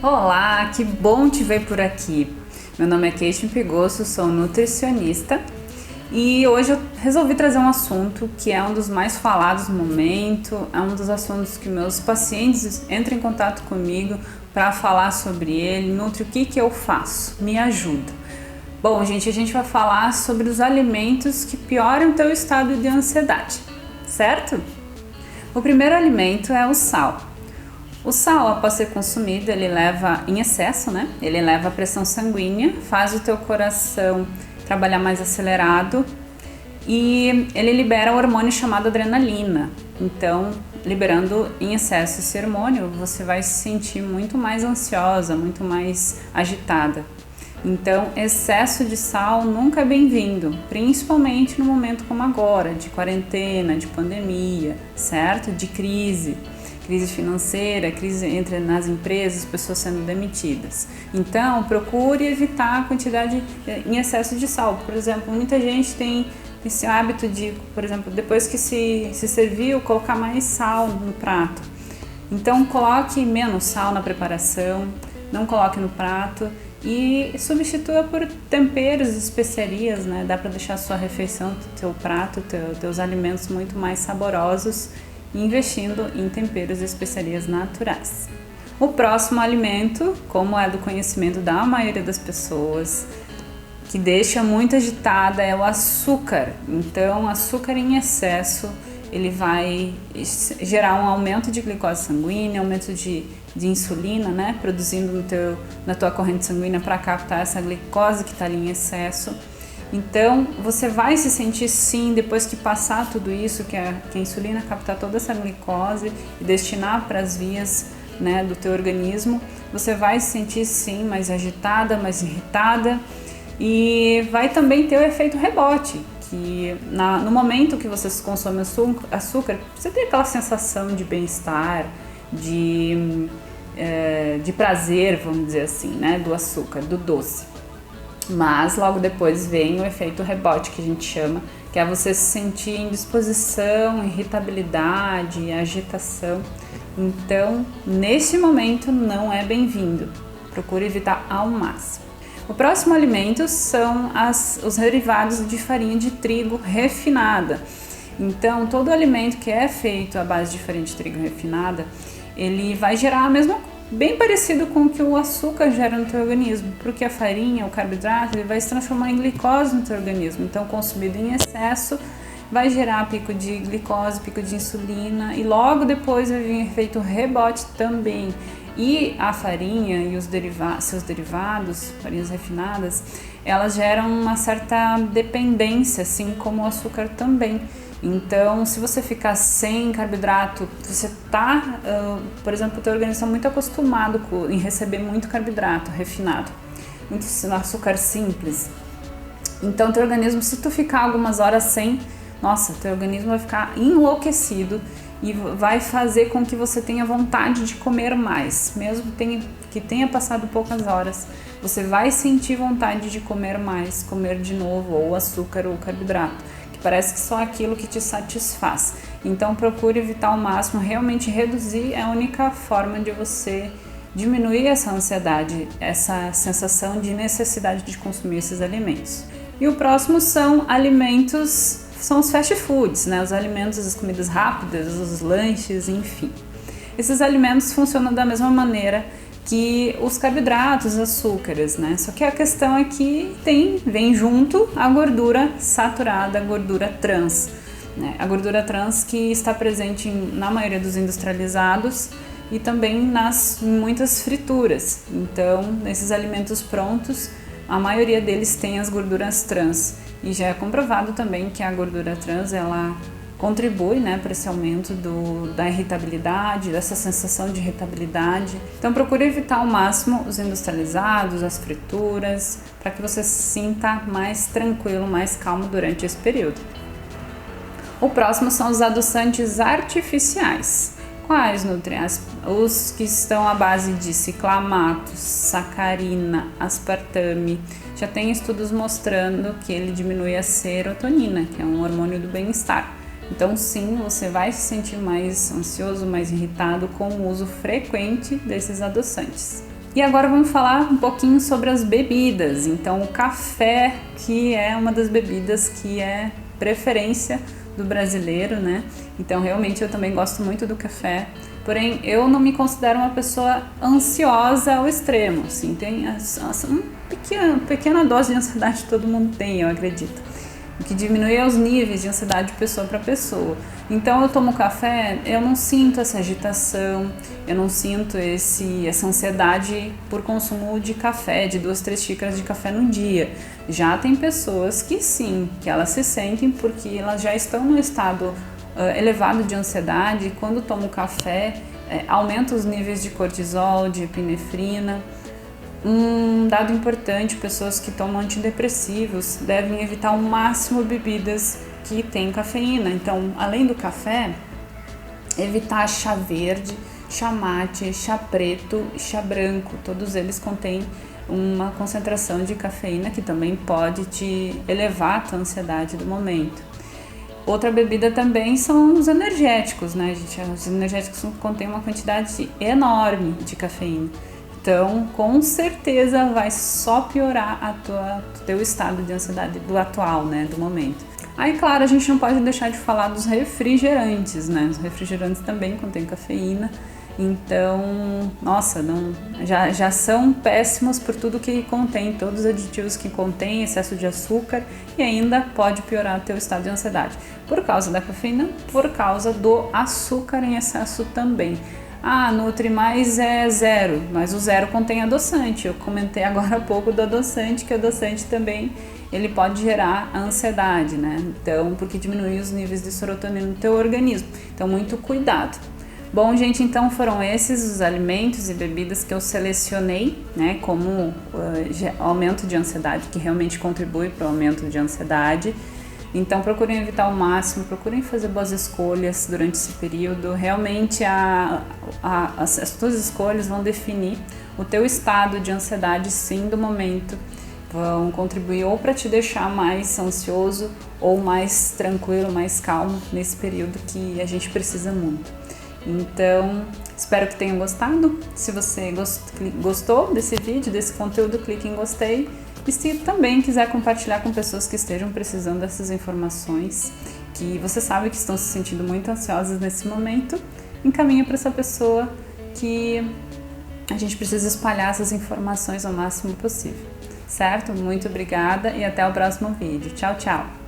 Olá, que bom te ver por aqui. Meu nome é Kate Pigosso, sou nutricionista e hoje eu resolvi trazer um assunto que é um dos mais falados no momento, é um dos assuntos que meus pacientes entram em contato comigo para falar sobre ele. Nutri, o que eu faço? Me ajuda. Bom, gente, a gente vai falar sobre os alimentos que pioram o teu estado de ansiedade, certo? O primeiro alimento é o sal. O sal, após ser consumido, ele leva em excesso, né? Ele eleva a pressão sanguínea, faz o teu coração trabalhar mais acelerado e ele libera o hormônio chamado adrenalina. Então, liberando em excesso esse hormônio, você vai se sentir muito mais ansiosa, muito mais agitada. Então, excesso de sal nunca é bem-vindo, principalmente no momento como agora, de quarentena, de pandemia, certo? De crise financeira, crise nas empresas, pessoas sendo demitidas. Então, procure evitar a quantidade em excesso de sal. Por exemplo, muita gente tem esse hábito de, por exemplo, depois que se serviu, colocar mais sal no prato. Então, coloque menos sal na preparação, não coloque no prato e substitua por temperos e especiarias, né? Dá para deixar a sua refeição, teu prato, teus alimentos muito mais saborosos, investindo em temperos e especiarias naturais. O próximo alimento, como é do conhecimento da maioria das pessoas, que deixa muito agitada, é o açúcar. Então, açúcar em excesso, ele vai gerar um aumento de glicose sanguínea, aumento de insulina, né? Produzindo na tua corrente sanguínea para captar essa glicose que está ali em excesso. Então, você vai se sentir sim, depois que passar tudo isso, que a insulina captar toda essa glicose e destinar para as vias, né, do teu organismo, você vai se sentir sim mais agitada, mais irritada e vai também ter o efeito rebote, que no momento que você consome açúcar, você tem aquela sensação de bem-estar, de prazer, vamos dizer assim, né, do açúcar, do doce. Mas logo depois vem o efeito rebote, que a gente chama, que é você se sentir indisposição, irritabilidade, agitação. Então, neste momento não é bem-vindo. Procure evitar ao máximo. O próximo alimento são os derivados de farinha de trigo refinada. Então, todo alimento que é feito à base de farinha de trigo refinada, ele vai gerar a mesma coisa, bem parecido com o que o açúcar gera no teu organismo, porque a farinha, o carboidrato, ele vai se transformar em glicose no teu organismo. Então, consumido em excesso, vai gerar pico de glicose, pico de insulina e logo depois vai vir efeito rebote também. E a farinha e seus derivados, farinhas refinadas, elas geram uma certa dependência, assim como o açúcar também. Então, se você ficar sem carboidrato, você tá, por exemplo, o teu organismo está muito acostumado em receber muito carboidrato refinado, muito açúcar simples. Então, teu organismo, se tu ficar algumas horas sem, nossa, teu organismo vai ficar enlouquecido e vai fazer com que você tenha vontade de comer mais, mesmo que tenha passado poucas horas, você vai sentir vontade de comer mais, comer de novo, ou açúcar ou carboidrato. Parece que só aquilo que te satisfaz. Então procure evitar ao máximo, realmente reduzir é a única forma de você diminuir essa ansiedade, essa sensação de necessidade de consumir esses alimentos. E o próximo são os fast foods, né? Os alimentos, as comidas rápidas, os lanches, enfim. Esses alimentos funcionam da mesma maneira que os carboidratos, os açúcares, né? Só que a questão é que vem junto a gordura saturada, a gordura trans, né? A gordura trans que está presente na maioria dos industrializados e também em muitas frituras. Então, nesses alimentos prontos, a maioria deles tem as gorduras trans. E já é comprovado também que a gordura trans, ela contribui, né, para esse aumento da irritabilidade, dessa sensação de irritabilidade. Então procure evitar ao máximo os industrializados, as frituras, para que você se sinta mais tranquilo, mais calmo durante esse período. O próximo são os adoçantes artificiais. Quais, Nutri? Os que estão à base de ciclamatos, sacarina, aspartame. Já tem estudos mostrando que ele diminui a serotonina, que é um hormônio do bem-estar. Então sim, você vai se sentir mais ansioso, mais irritado com o uso frequente desses adoçantes. E agora vamos falar um pouquinho sobre as bebidas. Então, o café, que é uma das bebidas que é preferência do brasileiro, né? Então, realmente eu também gosto muito do café. Porém, eu não me considero uma pessoa ansiosa ao extremo, assim, tem uma pequena dose de ansiedade todo mundo tem, eu acredito, o que diminui os níveis de ansiedade de pessoa para pessoa. Então, eu tomo café, eu não sinto essa agitação, eu não sinto essa ansiedade por consumo de café, de 2, 3 xícaras de café no dia. Já tem pessoas que sim, que elas se sentem porque elas já estão no estado elevado de ansiedade, quando toma o café, aumenta os níveis de cortisol, de epinefrina. Um dado importante, pessoas que tomam antidepressivos devem evitar ao máximo bebidas que têm cafeína. Então, além do café, evitar chá verde, chá mate, chá preto e chá branco. Todos eles contêm uma concentração de cafeína que também pode te elevar a tua ansiedade do momento. Outra bebida também são os energéticos, né, gente? Os energéticos contêm uma quantidade enorme de cafeína. Então, com certeza vai só piorar o teu estado de ansiedade do atual, né, do momento. Aí, claro, a gente não pode deixar de falar dos refrigerantes, né? Os refrigerantes também contêm cafeína. Então, nossa, já são péssimos por tudo que contém, todos os aditivos que contém, excesso de açúcar, e ainda pode piorar o teu estado de ansiedade. Por causa da cafeína, por causa do açúcar em excesso também. Ah, Nutri Mais é 0, mas o 0 contém adoçante. Eu comentei agora há pouco do adoçante, que o adoçante também ele pode gerar ansiedade, né? Então, porque diminui os níveis de serotonina no teu organismo. Então, muito cuidado. Bom, gente, então foram esses os alimentos e bebidas que eu selecionei, né, como aumento de ansiedade, que realmente contribui para o aumento de ansiedade. Então, procurem evitar ao máximo, procurem fazer boas escolhas durante esse período. Realmente, as tuas escolhas vão definir o teu estado de ansiedade, sim, do momento. Vão contribuir ou para te deixar mais ansioso ou mais tranquilo, mais calmo nesse período que a gente precisa muito. Então, espero que tenham gostado. Se você gostou desse vídeo, desse conteúdo, clique em gostei. E se também quiser compartilhar com pessoas que estejam precisando dessas informações, que você sabe que estão se sentindo muito ansiosas nesse momento, encaminha para essa pessoa, que a gente precisa espalhar essas informações ao máximo possível. Certo? Muito obrigada e até o próximo vídeo. Tchau, tchau!